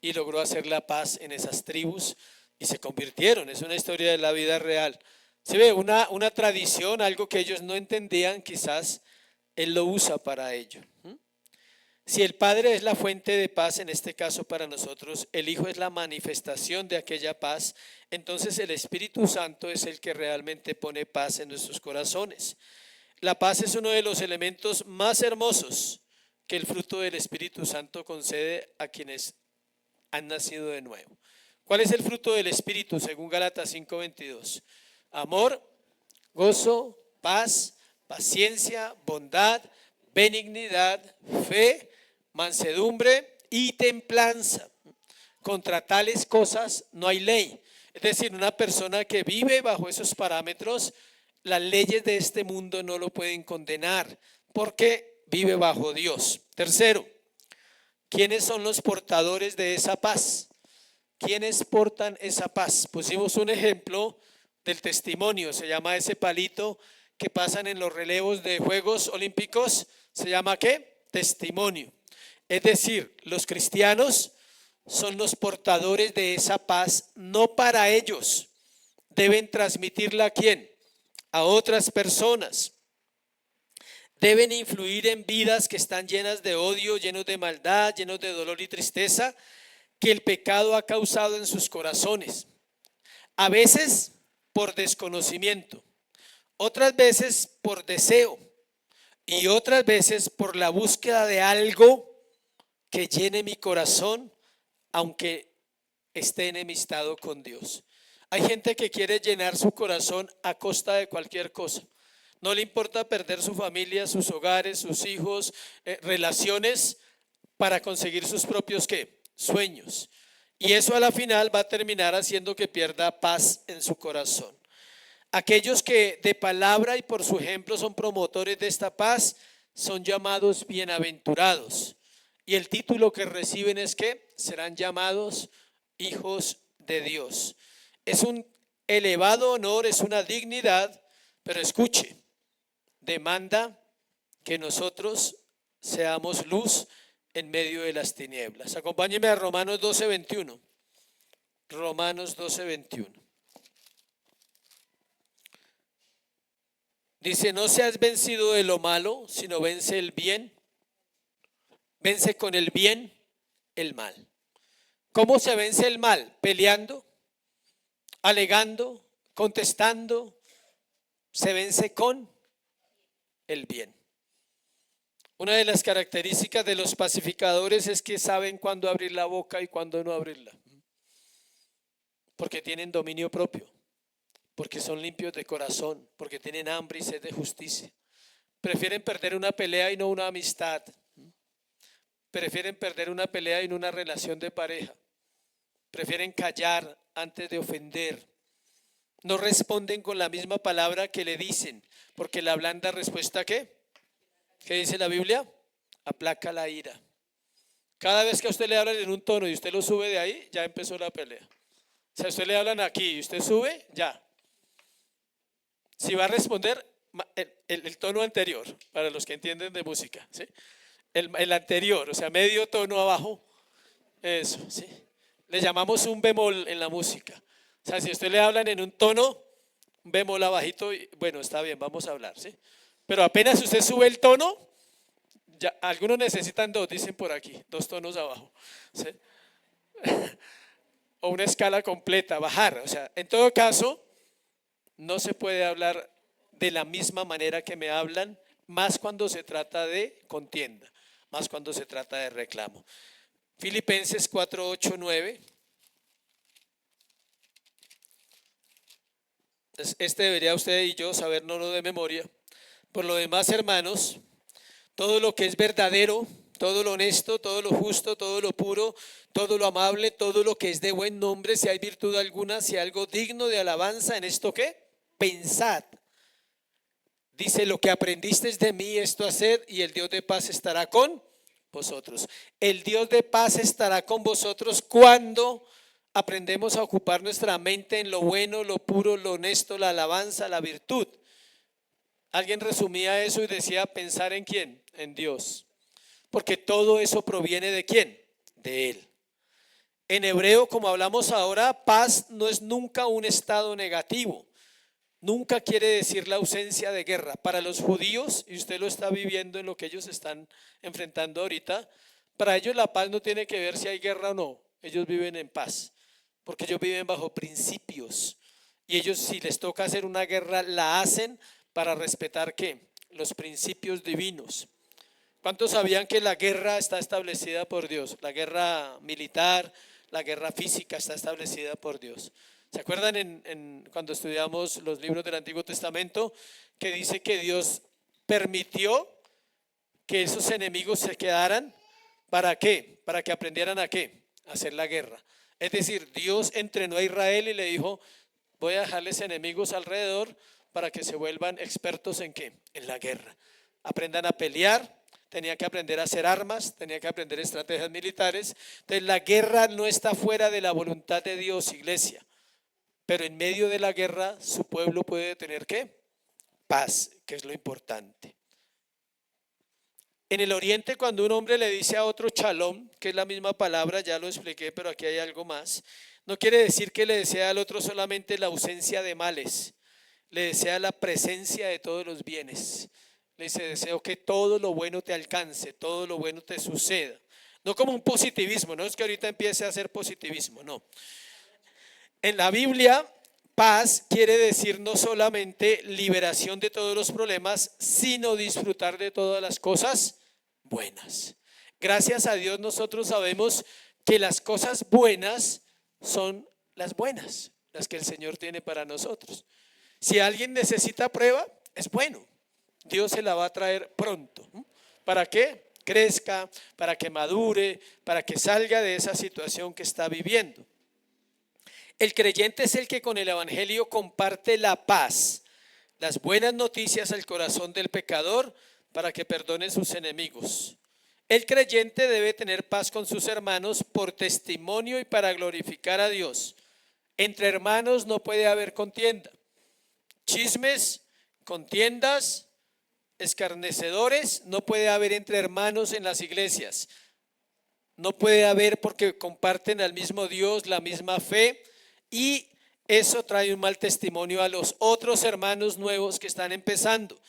Speaker 1: y logró hacer la paz en esas tribus, y se convirtieron. Es una historia de la vida real. Se ve una tradición, algo que ellos no entendían, quizás Él lo usa para ello. Si el Padre es la fuente de paz, en este caso para nosotros, el Hijo es la manifestación de aquella paz, entonces el Espíritu Santo es el que realmente pone paz en nuestros corazones. La paz es uno de los elementos más hermosos que el fruto del Espíritu Santo concede a quienes han nacido de nuevo. ¿Cuál es el fruto del Espíritu según Gálatas 5:22? Amor, gozo, paz, paciencia, bondad, benignidad, fe, mansedumbre y templanza. Contra tales cosas no hay ley. Es decir, una persona que vive bajo esos parámetros, las leyes de este mundo no lo pueden condenar, porque vive bajo Dios. Tercero, ¿quiénes son los portadores de esa paz? ¿Quiénes portan esa paz? Pusimos un ejemplo del testimonio, se llama ese palito que pasan en los relevos de Juegos Olímpicos, ¿se llama qué? Testimonio. Es decir, los cristianos son los portadores de esa paz, no para ellos, deben transmitirla ¿a quién? A otras personas. Deben influir en vidas que están llenas de odio, llenos de maldad, llenos de dolor y tristeza, que el pecado ha causado en sus corazones. A veces por desconocimiento, otras veces por deseo y otras veces por la búsqueda de algo que llene mi corazón, aunque esté enemistado con Dios. Hay gente que quiere llenar su corazón a costa de cualquier cosa. No le importa perder su familia, sus hogares, sus hijos, relaciones para conseguir sus propios ¿qué? Sueños. Y eso a la final va a terminar haciendo que pierda paz en su corazón. Aquellos que de palabra y por su ejemplo son promotores de esta paz son llamados bienaventurados. Y el título que reciben es que serán llamados hijos de Dios. Es un elevado honor, es una dignidad, pero escuche, demanda que nosotros seamos luz en medio de las tinieblas. Acompáñeme a Romanos 12:21. Romanos 12:21. Dice, no seas vencido de lo malo, sino vence el bien. Vence con el bien el mal. ¿Cómo se vence el mal? Peleando, alegando, contestando. Se vence con el bien. Una de las características de los pacificadores es que saben cuándo abrir la boca y cuándo no abrirla. Porque tienen dominio propio, porque son limpios de corazón, porque tienen hambre y sed de justicia. Prefieren perder una pelea y no una amistad. Prefieren perder una pelea y no una relación de pareja. Prefieren callar antes de ofender. No responden con la misma palabra que le dicen, porque la blanda respuesta ¿qué? ¿Qué dice la Biblia? Aplaca la ira. Cada vez que a usted le hablan en un tono y usted lo sube de ahí, ya empezó la pelea. O sea, a usted le hablan aquí y usted sube, ya. Si va a responder, el tono anterior, para los que entienden de música, ¿sí? El anterior, o sea, medio tono abajo, eso, ¿sí? Le llamamos un bemol en la música. O sea, si a usted le hablan en un tono, un bemol abajito, bueno, está bien, vamos a hablar, ¿sí? Pero apenas usted sube el tono, ya, algunos necesitan dos, dicen por aquí, 2 tonos abajo, ¿sí? O una escala completa, bajar. O sea, en todo caso, no se puede hablar de la misma manera que me hablan, más cuando se trata de contienda, más cuando se trata de reclamo. Filipenses 4, 8, 9. Este debería usted y yo sabernoslo de memoria. Por lo demás, hermanos, todo lo que es verdadero, todo lo honesto, todo lo justo, todo lo puro, todo lo amable, todo lo que es de buen nombre, si hay virtud alguna, si hay algo digno de alabanza, ¿en esto qué? Pensad. Dice, lo que aprendisteis de mí, esto haced, y el Dios de paz estará con vosotros. El Dios de paz estará con vosotros cuando aprendemos a ocupar nuestra mente en lo bueno, lo puro, lo honesto, la alabanza, la virtud. Alguien resumía eso y decía pensar en quién, en Dios, porque todo eso proviene de quién, de Él. En hebreo, como hablamos ahora, paz no es nunca un estado negativo, nunca quiere decir la ausencia de guerra. Para los judíos, y usted lo está viviendo en lo que ellos están enfrentando ahorita, para ellos la paz no tiene que ver si hay guerra o no, ellos viven en paz, porque ellos viven bajo principios, y ellos si les toca hacer una guerra, la hacen para respetar ¿qué? Los principios divinos. ¿Cuántos sabían que la guerra está establecida por Dios? La guerra militar, la guerra física está establecida por Dios. ¿Se acuerdan cuando estudiamos los libros del Antiguo Testamento que dice que Dios permitió que esos enemigos se quedaran? ¿Para qué? Para que aprendieran a qué, a hacer la guerra. Es decir, Dios entrenó a Israel y le dijo, voy a dejarles enemigos alrededor para que se vuelvan expertos en qué, en la guerra. Aprendan a pelear, tenía que aprender a hacer armas, tenía que aprender estrategias militares. Entonces la guerra no está fuera de la voluntad de Dios, iglesia. Pero en medio de la guerra su pueblo puede tener ¿qué? Paz, que es lo importante. En el oriente, cuando un hombre le dice a otro shalom, que es la misma palabra, ya lo expliqué, pero aquí hay algo más, no quiere decir que le desea al otro solamente la ausencia de males, le desea la presencia de todos los bienes. Le dice, deseo que todo lo bueno te alcance, todo lo bueno te suceda. No como un positivismo, no es que ahorita empiece a hacer positivismo, no. En la Biblia, paz quiere decir no solamente liberación de todos los problemas, sino disfrutar de todas las cosas buenas. Gracias a Dios nosotros sabemos que las cosas buenas son las buenas, las que el Señor tiene para nosotros. Si alguien necesita prueba, es bueno. Dios se la va a traer pronto. ¿Para qué? Crezca, para que madure, para que salga de esa situación que está viviendo. El creyente es el que con el evangelio comparte la paz, las buenas noticias al corazón del pecador para que perdone sus enemigos. El creyente debe tener paz con sus hermanos por testimonio y para glorificar a Dios. Entre hermanos no puede haber contienda, chismes, contiendas, escarnecedores, no puede haber entre hermanos en las iglesias. No puede haber porque comparten al mismo Dios, la misma fe, y eso trae un mal testimonio a los otros hermanos nuevos que están empezando.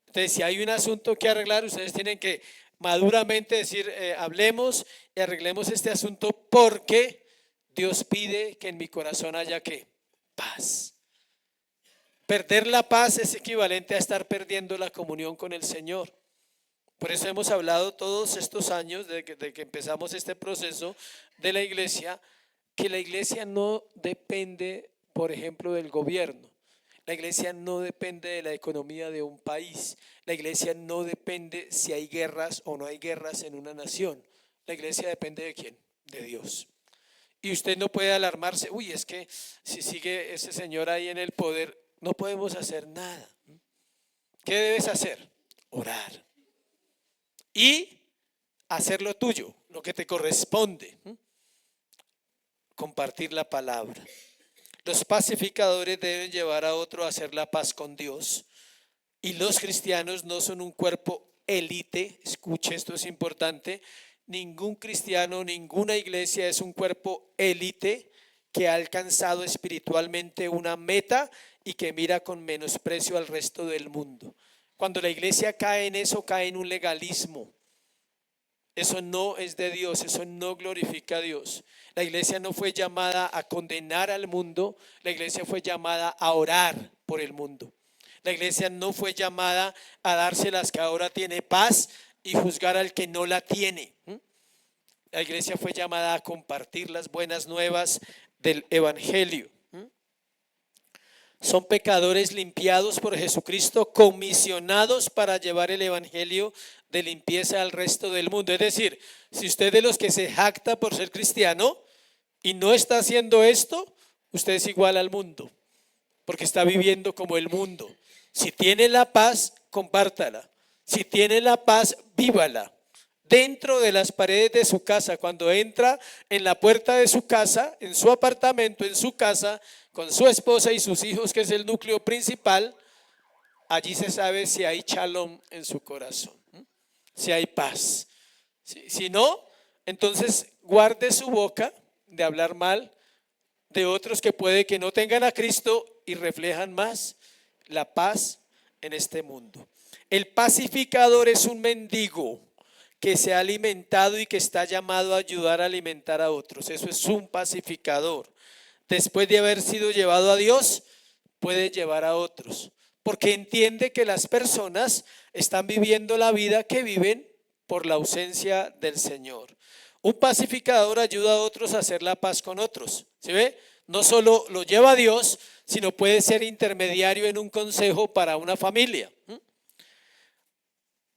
Speaker 1: Entonces, si hay un asunto que arreglar, ustedes tienen que maduramente decir, hablemos y arreglemos este asunto porque Dios pide que en mi corazón haya ¿qué? Paz. Perder la paz es equivalente a estar perdiendo la comunión con el Señor. Por eso hemos hablado todos estos años, de que empezamos este proceso de la iglesia, que la iglesia no depende, por ejemplo, del gobierno. La iglesia no depende de la economía de un país. La iglesia no depende si hay guerras o no hay guerras en una nación. La iglesia depende ¿de quién? De Dios. Y usted no puede alarmarse, uy, es que si sigue ese señor ahí en el poder, no podemos hacer nada. ¿Qué debes hacer? Orar. Y hacer lo tuyo, lo que te corresponde. Compartir la palabra. Los pacificadores deben llevar a otro a hacer la paz con Dios. Y los cristianos no son un cuerpo élite. Escuche, esto es importante. Ningún cristiano, ninguna iglesia es un cuerpo élite que ha alcanzado espiritualmente una meta y que mira con menosprecio al resto del mundo. Cuando la iglesia cae en eso, cae en un legalismo. Eso no es de Dios, eso no glorifica a Dios. La iglesia no fue llamada a condenar al mundo, la iglesia fue llamada a orar por el mundo. La iglesia no fue llamada a dárselas que ahora tiene paz y juzgar al que no la tiene. La iglesia fue llamada a compartir las buenas nuevas del evangelio. Son pecadores limpiados por Jesucristo, comisionados para llevar el evangelio de limpieza al resto del mundo. Es decir, si usted es de los que se jacta por ser cristiano y no está haciendo esto, usted es igual al mundo, porque está viviendo como el mundo. Si tiene la paz, compártala. Si tiene la paz, vívala. Dentro de las paredes de su casa, cuando entra en la puerta de su casa, en su apartamento, en su casa, con su esposa y sus hijos, que es el núcleo principal, allí se sabe si hay shalom en su corazón, si hay paz. Si no, entonces guarde su boca de hablar mal de otros que puede que no tengan a Cristo y reflejan más la paz en este mundo. El pacificador es un mendigo que se ha alimentado y que está llamado a ayudar a alimentar a otros. Eso es un pacificador. Después de haber sido llevado a Dios, puede llevar a otros, porque entiende que las personas están viviendo la vida que viven por la ausencia del Señor. Un pacificador ayuda a otros a hacer la paz con otros. ¿Sí ve? No solo lo lleva a Dios, sino puede ser intermediario en un consejo para una familia.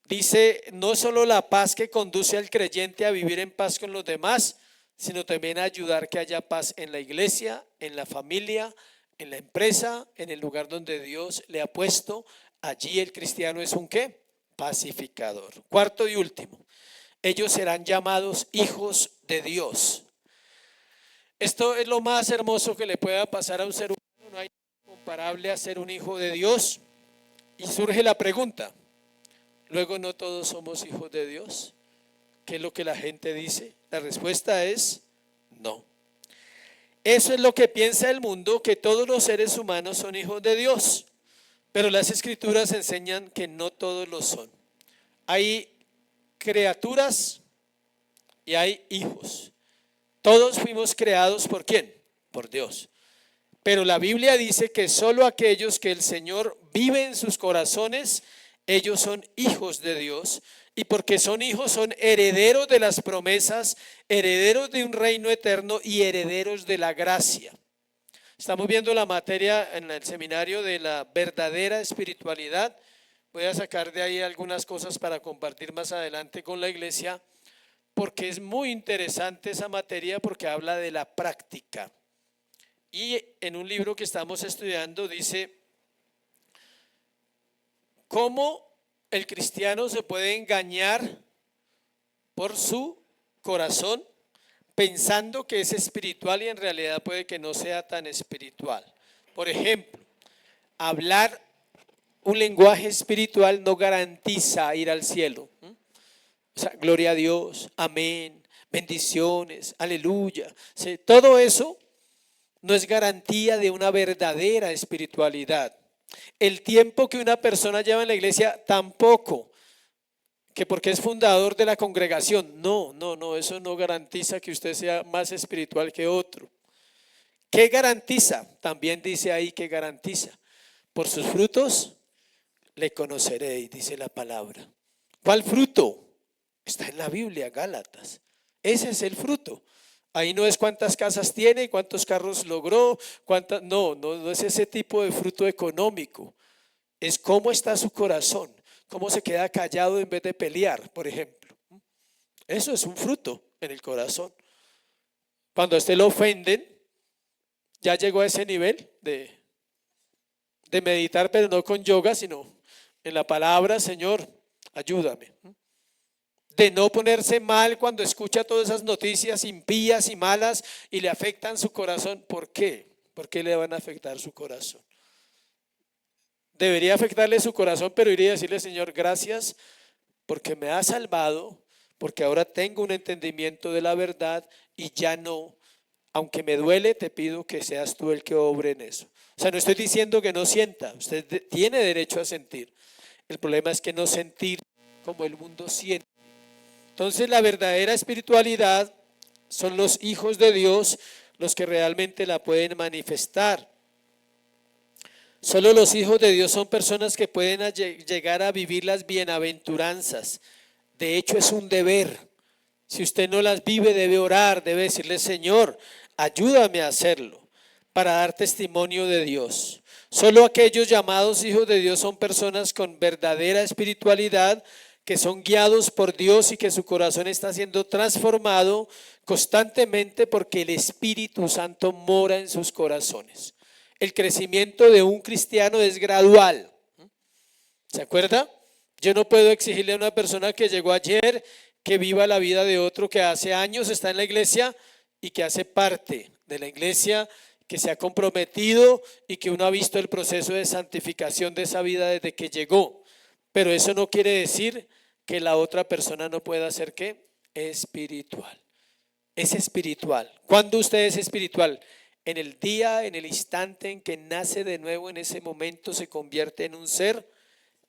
Speaker 1: Dice, no solo la paz que conduce al creyente a vivir en paz con los demás, sino también a ayudar que haya paz en la iglesia, en la familia, en la empresa, en el lugar donde Dios le ha puesto. Allí el cristiano es un ¿qué? pacificador. Cuarto y último, ellos serán llamados hijos de Dios. Esto es lo más hermoso que le pueda pasar a un ser humano. No hay nada comparable a ser un hijo de Dios. Y surge la pregunta, luego no todos somos hijos de Dios. ¿Qué es lo que la gente dice? La respuesta es no. Eso es lo que piensa el mundo, que todos los seres humanos son hijos de Dios. Pero las escrituras enseñan que no todos lo son. Hay criaturas y hay hijos. Todos fuimos creados ¿por quién? Por Dios. Pero la Biblia dice que solo aquellos que el Señor vive en sus corazones, ellos son hijos de Dios. Y porque son hijos, son herederos de las promesas, herederos de un reino eterno y herederos de la gracia. Estamos viendo la materia en el seminario de la verdadera espiritualidad. Voy a sacar de ahí algunas cosas para compartir más adelante con la iglesia, porque es muy interesante esa materia, porque habla de la práctica. Y en un libro que estamos estudiando dice cómo el cristiano se puede engañar por su corazón pensando que es espiritual y en realidad puede que no sea tan espiritual. Por ejemplo, hablar un lenguaje espiritual no garantiza ir al cielo. O sea, gloria a Dios, amén, bendiciones, aleluya. Sí, todo eso no es garantía de una verdadera espiritualidad. El tiempo que una persona lleva en la iglesia tampoco, que porque es fundador de la congregación, no, eso no garantiza que usted sea más espiritual que otro. ¿Qué garantiza? También dice ahí que garantiza. Por sus frutos le conoceréis, dice la palabra. ¿Cuál fruto? Está en la Biblia, Gálatas. Ese es el fruto. Ahí no es cuántas casas tiene, cuántos carros logró, no es ese tipo de fruto económico. Es cómo está su corazón, cómo se queda callado en vez de pelear, por ejemplo. Eso es un fruto en el corazón. Cuando a usted lo ofenden, ya llegó a ese nivel de meditar, pero no con yoga, sino en la palabra, Señor, ayúdame. De no ponerse mal cuando escucha todas esas noticias impías y malas y le afectan su corazón. ¿Por qué? ¿Por qué le van a afectar su corazón? Debería afectarle su corazón, pero iría a decirle, Señor, gracias porque me has salvado, porque ahora tengo un entendimiento de la verdad y ya no, aunque me duele, te pido que seas tú el que obre en eso. O sea, no estoy diciendo que no sienta, usted tiene derecho a sentir. El problema es que no sentir como el mundo siente. Entonces la verdadera espiritualidad son los hijos de Dios los que realmente la pueden manifestar. Solo los hijos de Dios son personas que pueden llegar a vivir las bienaventuranzas. De hecho es un deber. Si usted no las vive, debe orar, debe decirle, Señor, ayúdame a hacerlo para dar testimonio de Dios. Solo aquellos llamados hijos de Dios son personas con verdadera espiritualidad, que son guiados por Dios y que su corazón está siendo transformado constantemente porque el Espíritu Santo mora en sus corazones. El crecimiento de un cristiano es gradual. ¿Se acuerda? Yo no puedo exigirle a una persona que llegó ayer que viva la vida de otro que hace años está en la iglesia y que hace parte de la iglesia, que se ha comprometido y que uno ha visto el proceso de santificación de esa vida desde que llegó. Pero eso no quiere decir que la otra persona no pueda ser ¿qué? Espiritual. Es espiritual. ¿Cuándo usted es espiritual? En el día, en el instante en que nace de nuevo, en ese momento se convierte en un ser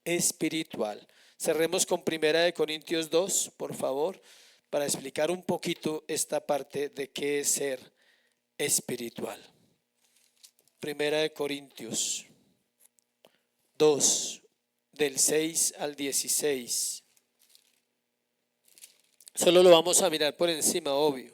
Speaker 1: espiritual. Cerremos con 1 Corintios 2, por favor, para explicar un poquito esta parte de qué es ser espiritual. 1 Corintios 2, del 6 al 16. Solo lo vamos a mirar por encima, obvio.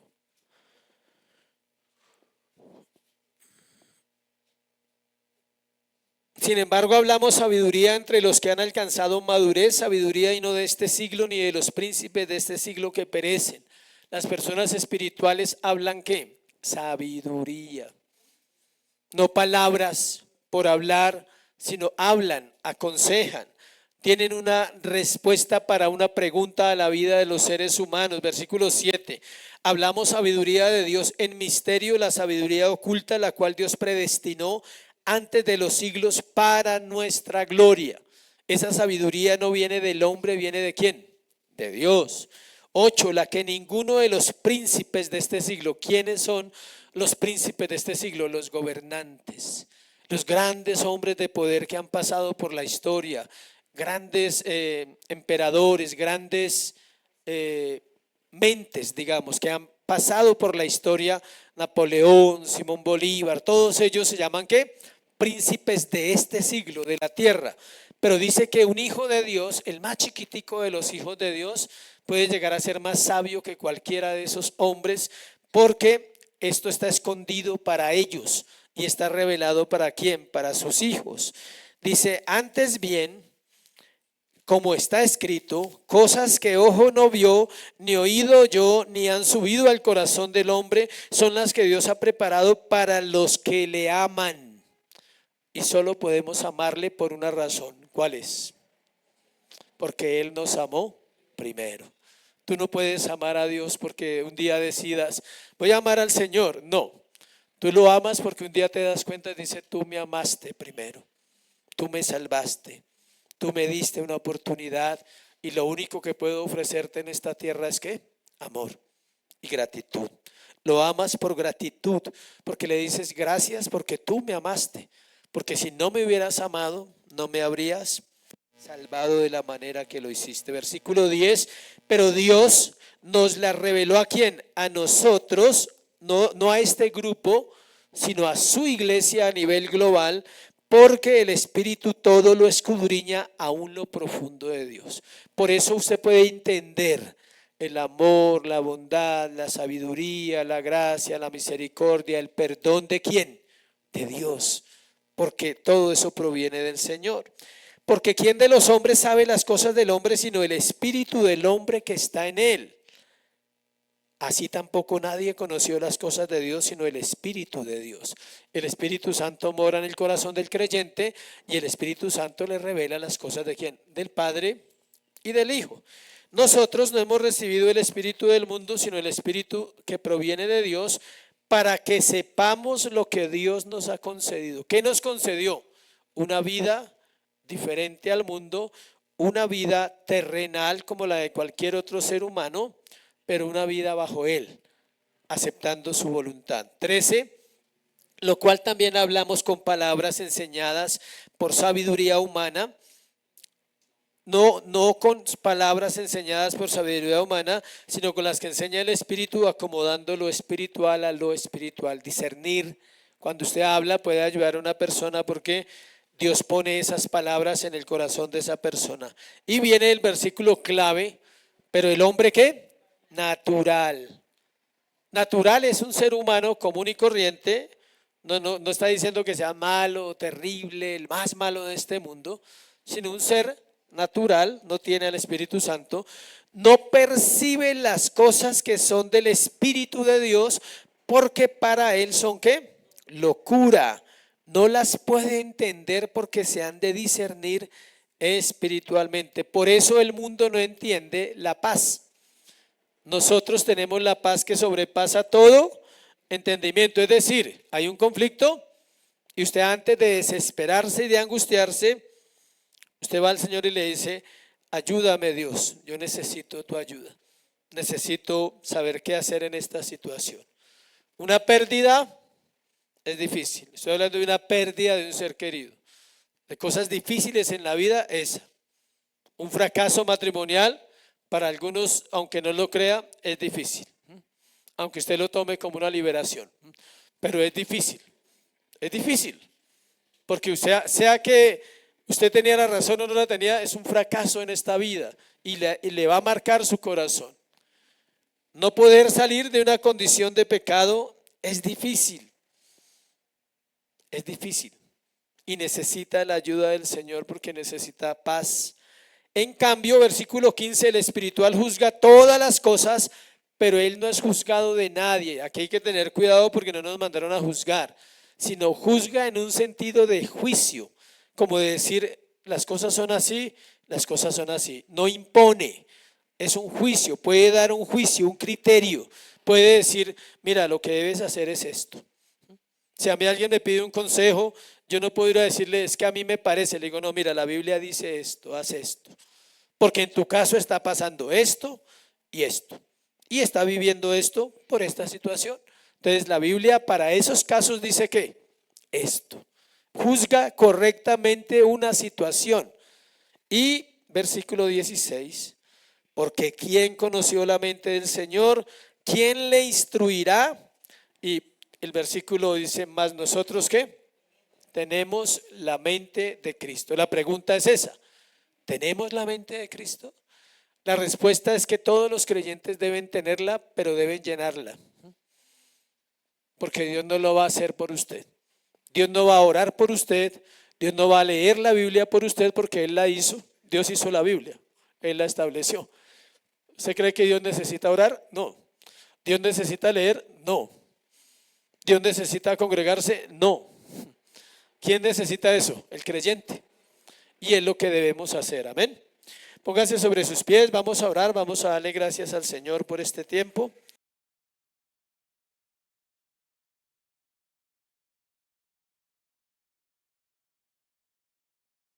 Speaker 1: Sin embargo, hablamos sabiduría entre los que han alcanzado madurez, sabiduría y no de este siglo ni de los príncipes de este siglo que perecen. Las personas espirituales hablan ¿qué? Sabiduría. No palabras por hablar, sino hablan, aconsejan, tienen una respuesta para una pregunta a la vida de los seres humanos. Versículo 7. Hablamos sabiduría de Dios en misterio, la sabiduría oculta, la cual Dios predestinó antes de los siglos para nuestra gloria. Esa sabiduría no viene del hombre, viene ¿de quién? De Dios. 8. La que ninguno de los príncipes de este siglo. ¿Quiénes son los príncipes de este siglo? Los gobernantes, los grandes hombres de poder que han pasado por la historia, grandes emperadores, grandes mentes, digamos, que han pasado por la historia. Napoleón, Simón Bolívar, todos ellos se llaman ¿qué? Príncipes de este siglo, de la tierra. Pero dice que un hijo de Dios, el más chiquitico de los hijos de Dios, puede llegar a ser más sabio que cualquiera de esos hombres, porque esto está escondido para ellos y está revelado ¿para quién? Para sus hijos. Dice, antes bien, como está escrito, cosas que ojo no vio, ni oído oyó, ni han subido al corazón del hombre, son las que Dios ha preparado para los que le aman. Y solo podemos amarle por una razón. ¿Cuál es? Porque Él nos amó primero. Tú no puedes amar a Dios porque un día decidas, voy a amar al Señor. No, tú lo amas porque un día te das cuenta y dices, tú me amaste primero, tú me salvaste, tú me diste una oportunidad y lo único que puedo ofrecerte en esta tierra es ¿qué? Amor y gratitud. Lo amas por gratitud, porque le dices gracias porque tú me amaste. Porque si no me hubieras amado, no me habrías salvado de la manera que lo hiciste. Versículo 10, pero Dios nos la reveló ¿a quién? A nosotros, no a este grupo, sino a su iglesia a nivel global, porque el Espíritu todo lo escudriña aún lo profundo de Dios. Por eso usted puede entender el amor, la bondad, la sabiduría, la gracia, la misericordia, el perdón ¿de quién? De Dios. Porque todo eso proviene del Señor. Porque ¿quién de los hombres sabe las cosas del hombre sino el espíritu del hombre que está en él? Así tampoco nadie conoció las cosas de Dios sino el Espíritu de Dios. El Espíritu Santo mora en el corazón del creyente y el Espíritu Santo le revela las cosas ¿de quién? Del Padre y del Hijo. Nosotros no hemos recibido el espíritu del mundo sino el Espíritu que proviene de Dios, para que sepamos lo que Dios nos ha concedido. ¿Qué nos concedió? Una vida diferente al mundo, una vida terrenal como la de cualquier otro ser humano, pero una vida bajo Él, aceptando su voluntad. 13, lo cual también hablamos con palabras enseñadas por sabiduría humana, no con palabras enseñadas por sabiduría humana, sino con las que enseña el Espíritu, acomodando lo espiritual a lo espiritual. Discernir, cuando usted habla, puede ayudar a una persona porque Dios pone esas palabras en el corazón de esa persona. Y viene el versículo clave, pero el hombre ¿qué? Natural. Natural es un ser humano común y corriente, no está diciendo que sea malo, terrible, el más malo de este mundo, sino un ser natural, no tiene al Espíritu Santo, no percibe las cosas que son del Espíritu de Dios, porque para él son ¿qué? Locura. No las puede entender porque se han de discernir espiritualmente. Por eso el mundo no entiende la paz. Nosotros tenemos la paz que sobrepasa todo entendimiento. Es decir, hay un conflicto y usted antes de desesperarse y de angustiarse, usted va al Señor y le dice, ayúdame Dios, yo necesito tu ayuda. Necesito saber qué hacer en esta situación. Una pérdida es difícil. Estoy hablando de una pérdida de un ser querido. De cosas difíciles en la vida, esa. Un fracaso matrimonial, para algunos, aunque no lo crea, es difícil. Aunque usted lo tome como una liberación. Pero es difícil. Es difícil. Porque sea que usted tenía la razón o no la tenía, es un fracaso en esta vida y le va a marcar su corazón. No poder salir de una condición de pecado es difícil. Es difícil y necesita la ayuda del Señor porque necesita paz. En cambio, versículo 15, el espiritual juzga todas las cosas, pero él no es juzgado de nadie. Aquí hay que tener cuidado porque no nos mandaron a juzgar, sino juzga en un sentido de juicio, como de decir las cosas son así, las cosas son así. No impone, es un juicio, puede dar un juicio, un criterio. Puede decir, mira, lo que debes hacer es esto. Si a mí alguien me pide un consejo, yo no puedo ir a decirle, es que a mí me parece. Le digo, no, mira, la Biblia dice esto, haz esto. Porque en tu caso está pasando esto y esto. Y está viviendo esto por esta situación. Entonces la Biblia para esos casos dice que esto. Juzga correctamente una situación. Y versículo 16, porque ¿quién conoció la mente del Señor? ¿Quién le instruirá? Y el versículo dice, más nosotros ¿qué? Tenemos la mente de Cristo. La pregunta es esa, ¿tenemos la mente de Cristo? La respuesta es que todos los creyentes deben tenerla, pero deben llenarla. Porque Dios no lo va a hacer por usted. Dios no va a orar por usted. Dios no va a leer la Biblia por usted porque Él la hizo. Dios hizo la Biblia. Él la estableció. ¿Usted cree que Dios necesita orar? No. ¿Dios necesita leer? No. ¿Dios necesita congregarse? No. ¿Quién necesita eso? El creyente. Y es lo que debemos hacer. Amén. Póngase sobre sus pies, vamos a orar, vamos a darle gracias al Señor por este tiempo.